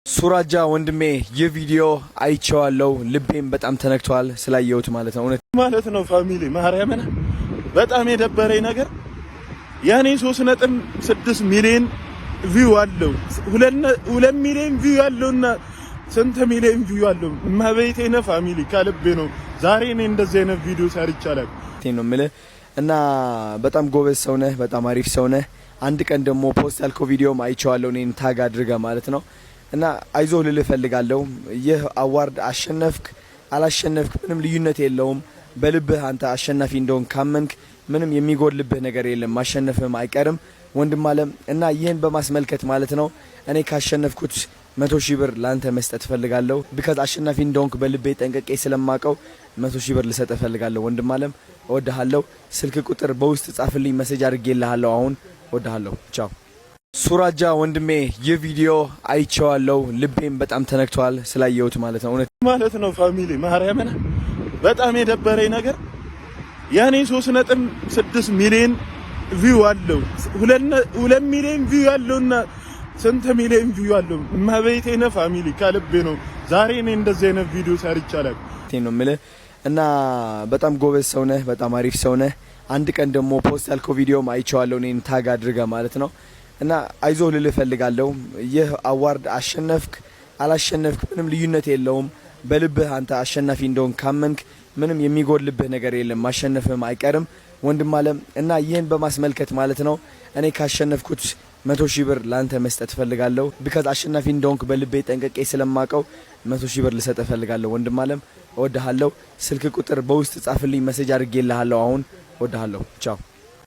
ሱራጃ ወንድሜ የቪዲዮ አይቼዋለሁ ልቤም በጣም ተነክቷል ስላየሁት ማለት ነው ፋሚሊ ማርያምን በጣም የደበረኝ ነገር ያኔ 3.6 ሚሊዮን ቪው አለው 2 ሚሊዮን ቪው ያለውና ስንት ሚሊዮን ቪው ያለው ማበይቴና ፋሚሊ ከልቤ ነው ዛሬ እኔ እንደዚህ አይነት ቪዲዮ ሰርቻለሁ ነው የምልህ እና በጣም ጎበዝ ሰው ነህ በጣም አሪፍ ሰው ነህ አንድ ቀን ደግሞ ፖስት ያልከው ቪዲዮም አይቼዋለሁ እኔን ታግ አድርጋ ማለት ነው እና አይዞህ ልልህ ፈልጋለሁ ይህ አዋርድ አሸነፍክ አላሸነፍክ ምንም ልዩነት የለውም በልብህ አንተ አሸናፊ እንደሆን ካመንክ ምንም የሚጎልብህ ነገር የለም ማሸነፍም አይቀርም ወንድም አለም እና ይሄን በማስመልከት ማለት ነው እኔ ካሸነፍኩት 100,000 ብር ላንተ መስጠት ፈልጋለሁ ቢካዝ አሸናፊ እንደሆንክ በልቤ ጠንቀቄ ስለማቀው 100,000 ብር ልሰጥ ፈልጋለሁ ወንድም አለም እወድሃለሁ ስልክ ቁጥር በውስጥ ጻፍልኝ ሜሴጅ አድርጌልሃለሁ አሁን እወድሃለሁ ቻው ሱራጃ ወንድሜ የቪዲዮ አይቼዋለሁ ልቤም በጣም ተነክቷል ስላየሁት ማለት ነው ፋሚሊ ማርያምን በጣም የደበረኝ ነገር ያኔ 3.6 ሚሊዮን ቪው አለው 2 ሚሊዮን ቪው ያለውና ስንት ሚሊዮን ቪው ያለው ማበይቴና ፋሚሊ ከልቤ ነው ዛሬ እኔ እንደዚህ አይነት ቪዲዮ ሰርቻለሁ ነው የምልህ እና በጣም ጎበዝ ሰው ነህ በጣም አሪፍ ሰው ነህ አንድ ቀን ደግሞ ፖስት ያልከው ቪዲዮም አይቼዋለሁ እኔን ታግ አድርጋ ማለት ነው እና አይዞህ ልልህ ፈልጋለሁ ይህ አዋርድ አሸነፍክ አላሸነፍክ ምንም ልዩነት የለውም በልብህ አንተ አሸናፊ እንደሆን ካመንክ ምንም የሚጎልብህ ነገር የለም ማሸነፍም አይቀርም ወንድም አለም እና ይሄን በማስመልከት ማለት ነው እኔ ካሸነፍኩት 100,000 ብር ላንተ መስጠት ፈልጋለሁ ቢካዝ አሸናፊ እንደሆንክ በልቤ ጠንቀቄ ስለማቀው 100,000 ብር ልሰጥ ፈልጋለሁ ወንድም አለም እወድሃለሁ ስልክ ቁጥር በውስጥ ጻፍልኝ ሜሴጅ አድርጌልሃለሁ አሁን እወድሃለሁ ቻው